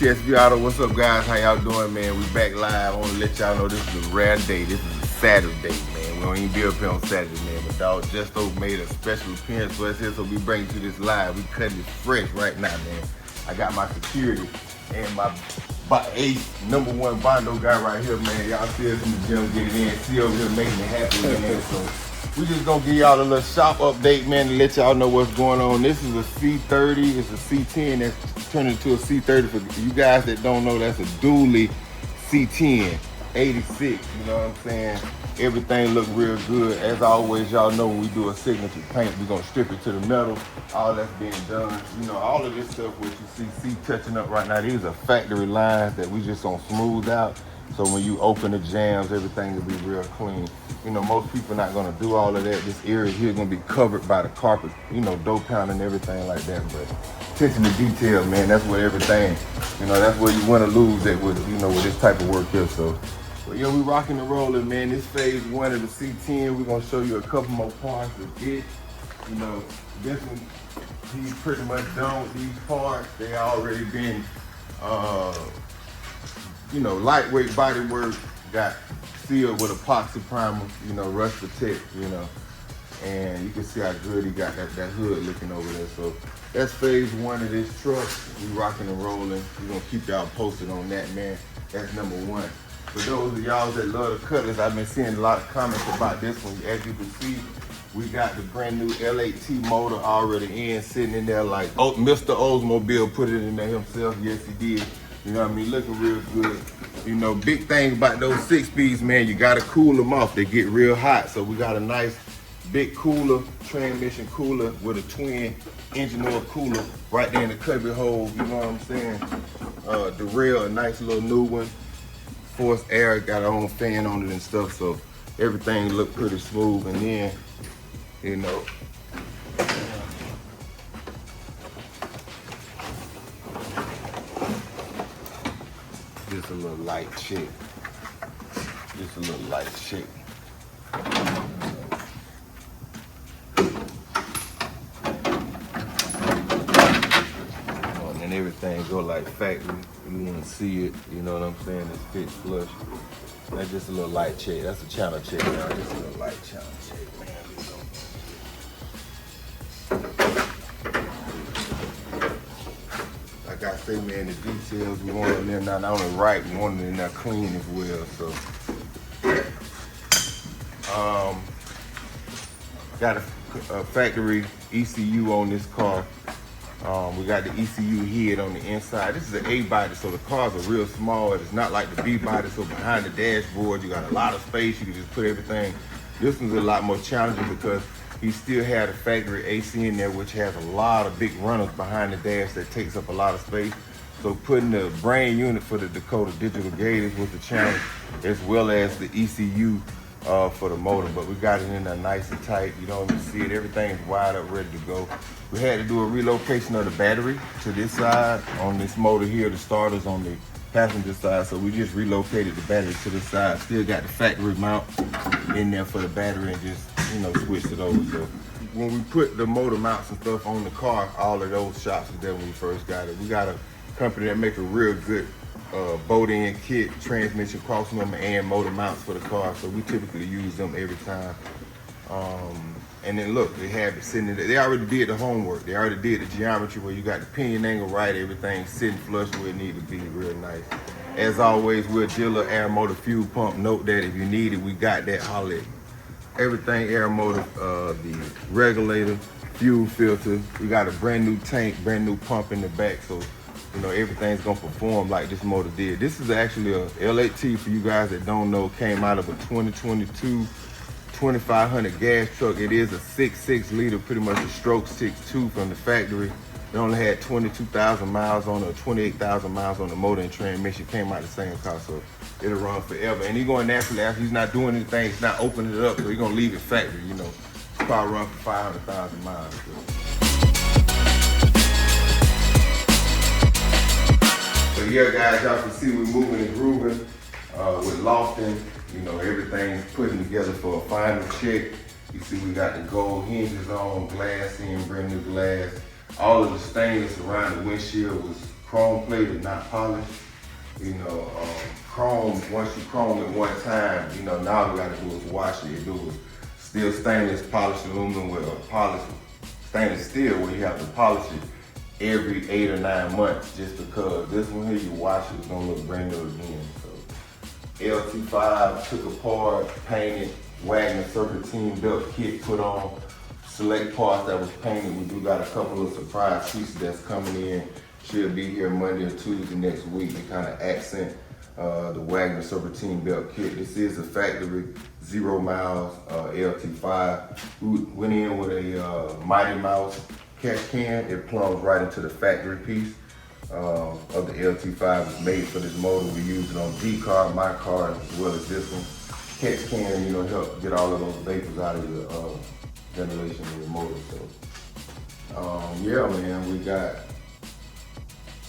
VTSV Auto. What's up, guys? How y'all doing, man? We back live. I want to let y'all know this is a rare day. This is a Saturday, man. We don't even be up here on Saturday, man. But dog Justo made a special appearance for us here, so we bring you this live. We cutting it fresh right now, man. I got my security and my #1 Bondo guy right here, man. Y'all see us in the gym, get it in. See over here making it happen, man. So we just gonna give y'all a little shop update, man, to let y'all know what's going on. This is a C30. It's a C10 that's turned into a C30. For you guys that don't know, that's a dually C10 86. You know what I'm saying? Everything look real good. As always, y'all know when we do a signature paint, we're gonna strip it to the metal. All that's being done. You know, all of this stuff what you see touching up right now, these are factory lines that we just gonna smooth out. So when you open the jams, everything will be real clean. You know, most people not gonna do all of that. This area here is gonna be covered by the carpet, you know, dough pound and everything like that. But attention to detail, man, that's what everything, you know, that's where you wanna lose it with, you know, with this type of work here. So, but yeah, we rocking and rolling, man. This phase 1 of the C10, we're gonna show you a couple more parts of it. You know, this one, he's pretty much done with these parts. They already been, you know, lightweight body work, got sealed with epoxy primer, you know, rust protect, you know, and you can see how good he got that hood looking over there. So that's phase 1 of this truck. We rocking and rolling. We're gonna keep y'all posted on that, man. That's #1. For those of y'all that love the Cutlass, I've been seeing a lot of comments about this one. As you can see, we got the brand new L8T motor already in, sitting in there like, oh, Mr. Oldsmobile put it in there himself. Yes, he did. You know what I mean? Looking real good. You know, big thing about those 6-speeds, man, you gotta cool them off. They get real hot. So we got a nice big cooler, transmission cooler with a twin engine oil cooler right there in the cubby hole. You know what I'm saying? The rail, a nice little new one. Forced air, got our own fan on it and stuff. So everything look pretty smooth. And then, you know, just a little light check. Just a little light check. Oh, and then everything go like factory. You want to see it, you know what I'm saying? It's fits flush. That's just a little light check. That's a channel check, man. Just a little light channel check, man. Like I say, man, the details we want in there not only right, we want it in there clean as well. So, got a factory ECU on this car. We got the ECU head on the inside. This is an A body, so the cars are real small. It's not like the B body, so behind the dashboard, you got a lot of space. You can just put everything. This one's a lot more challenging because he still had a factory AC in there, which has a lot of big runners behind the dash that takes up a lot of space. So putting the brain unit for the Dakota digital gauge was the challenge, as well as the ECU for the motor. But we got it in there nice and tight. You don't even see it. Everything's wide up, ready to go. We had to do a relocation of the battery to this side on this motor here. The starter's on the passenger side, so we just relocated the battery to this side. Still got the factory mount in there for the battery and just, you know, switched it over. So when we put the motor mounts and stuff on the car, all of those shops was there when we first got it. We got a company that make a real good bolt-in kit, transmission crossmember, and motor mounts for the car. So we typically use them every time. And then look, they have it sitting in there. They already did the homework. They already did the geometry where you got the pinion angle right, everything sitting flush where it need to be, real nice. As always, we're a dealer air motor fuel pump. Note that if you need it, we got that. Holler at everything air motor, the regulator, fuel filter. We got a brand new tank, brand new pump in the back. So, you know, everything's gonna perform like this motor did. This is actually a L8T, for you guys that don't know, came out of a 2022 2500 gas truck. It is a 6.6 liter, pretty much a stroke 6.2 from the factory. It only had 22,000 miles on it, 28,000 miles on the motor and transmission. Came out the same car, so it'll run forever. And he's going naturally after he's not doing anything, he's not opening it up, so he's gonna leave it factory, you know. Car run for 500,000 miles. So yeah, guys, y'all can see we're moving and grooving with Lofton. You know, everything's putting together for a final check. You see we got the gold hinges on, glass in, brand new glass. All of the stainless around the windshield was chrome plated, not polished. You know, chrome, once you chrome it one time, you know, now all we gotta do is wash it. It was still stainless polished aluminum with polished stainless steel where you have to polish it every 8 or 9 months just because this one here, you wash it, it's gonna look brand new again. So LT5 took apart, painted, Wagner serpentine belt kit put on, select parts that was painted. We do got a couple of surprise pieces that's coming in. Should be here Monday or Tuesday next week to kind of accent the Wagner serpentine belt kit. This is a factory 0 miles LT5. We went in with a Mighty Mouse catch can. It plumbs right into the factory piece of the LT5. It's made for this motor. We use it on D car, my car, as well as this one. Catch can, you know, help get all of those vapors out of the ventilation of the motor. So, yeah, man, we got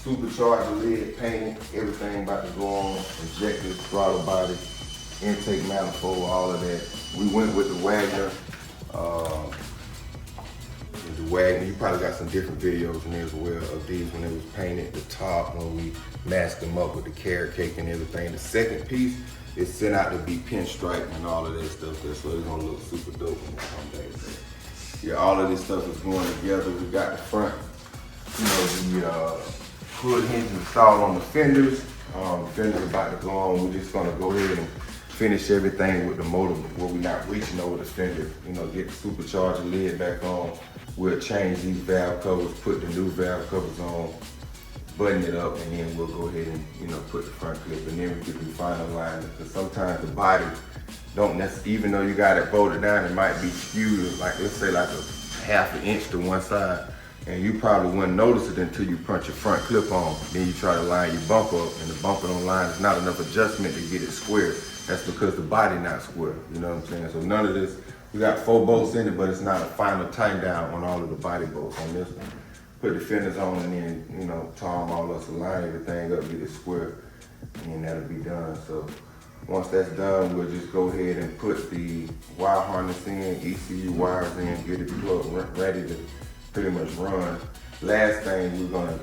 supercharger lid painted, everything about to go on, injectors, throttle body, intake manifold, all of that. We went with the Wagner. You probably got some different videos in there as well of these when it was painted, the top, when we masked them up with the carrot cake and everything. The second piece is sent out to be pinstripe and all of that stuff there, so it's gonna look super dope when it comes back. So, yeah, all of this stuff is going together. We got the front, you know, the hood hinge installed on the fenders. Fenders are about to go on. We're just gonna go ahead and finish everything with the motor where we're not reaching over the fender. You know, get the supercharger lid back on. We'll change these valve covers, put the new valve covers on, button it up, and then we'll go ahead and, you know, put the front clip, and then we can do final alignment. Because sometimes the body don't necessarily, even though you got it bolted down, it might be skewed, like let's say like a ½ inch to one side. And you probably wouldn't notice it until you punch your front clip on. Then you try to line your bumper up, and the bumper don't line. There's not enough adjustment to get it square. That's because the body not square, you know what I'm saying? So none of this, we got 4 bolts in it, but it's not a final tighten down on all of the body bolts on this one. Put the fenders on and then, you know, tar them all up, so line everything up, get it square, and then that'll be done. So once that's done, we'll just go ahead and put the wire harness in, ECU wires in, get it plugged, ready to pretty much run. Last thing, we're gonna,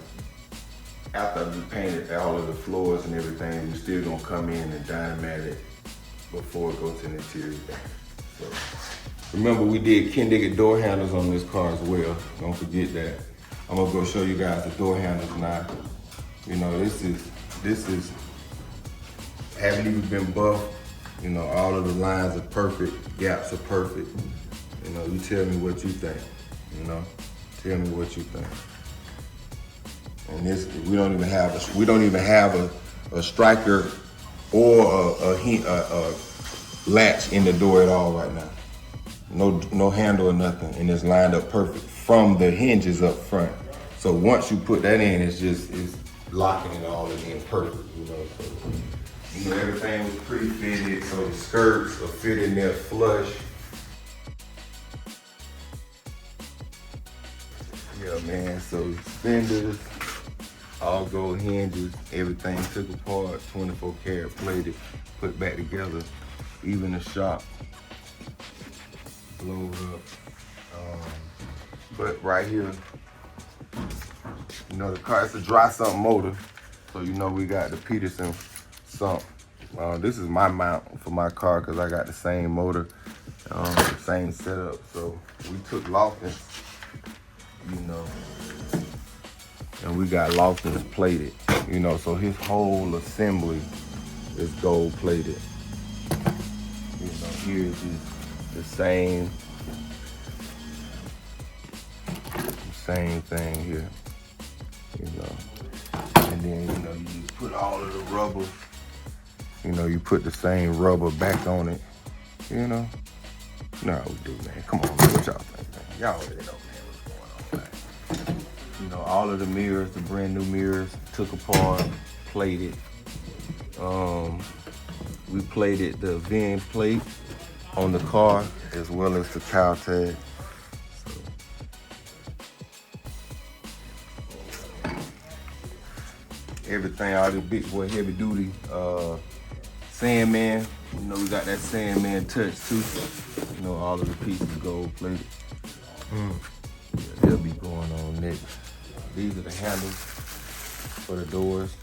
after we painted all of the floors and everything, we still gonna come in and dynamat it before it goes to the interior. So remember, we did Kendigger door handles on this car as well. Don't forget that. I'm gonna go show you guys the door handles now. You know, this is haven't even been buffed. You know, all of the lines are perfect, gaps are perfect. You know, you tell me what you think. You know, tell me what you think. And this, we don't even have a striker or a latch in the door at all right now. No handle or nothing, and it's lined up perfect from the hinges up front. So once you put that in, it's locking it all in perfect, you know. So, you know, everything was pre-fitted, so the skirts are fitted in there flush. Yeah, man, so fenders, all gold hinges, everything took apart, 24 karat plated, put back together, even the shop blowed up. But right here, you know, the car, it's a dry sump motor, so you know we got the Peterson sump. This is my mount for my car because I got the same motor, same setup. So we took Lofton, you know, and we got Lofton's plated, you know, so his whole assembly is gold plated. You know, here's the same thing here, you know. And then, you know, you put all of the rubber, you know, you put the same rubber back on it, you know. No, we do, man. Come on, man. What y'all think, man? Y'all already know, man, what's going on, man. You know, all of the mirrors, the brand new mirrors, took apart, plated. We plated the VIN plate on the car as well as the cow tag. Everything, all this big boy heavy duty Sandman. You know, we got that Sandman touch too. You know, all of the pieces gold plated. Yeah, they'll be going on next. These are the handles. for the doors.